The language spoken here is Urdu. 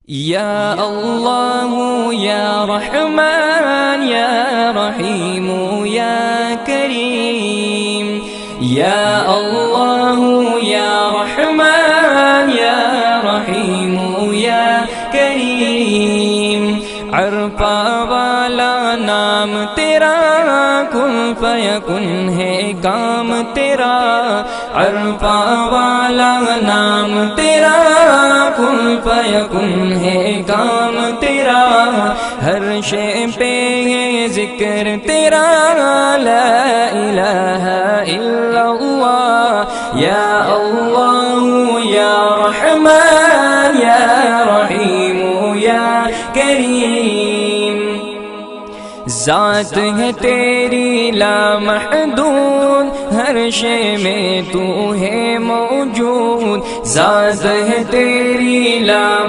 یا اللہ یا رحمان یا رحیم یا کریم، یا اللہ یا رحمان یا رحیم یا کریم، عرفہ والا نام تیرا، کن فیکن ہے کام تیرا، عرفہ والا نام تیرا، کن فیکن ہے کام تیرا، ہر شے پہ ہے ذکر تیرا، لا الہ الا اللہ، یا اللہ یا رحمان یا رحیم یا کریم، ذات ہے تیری لامحدود، ہر شے میں تو ہے موجود، ذات ہے تیری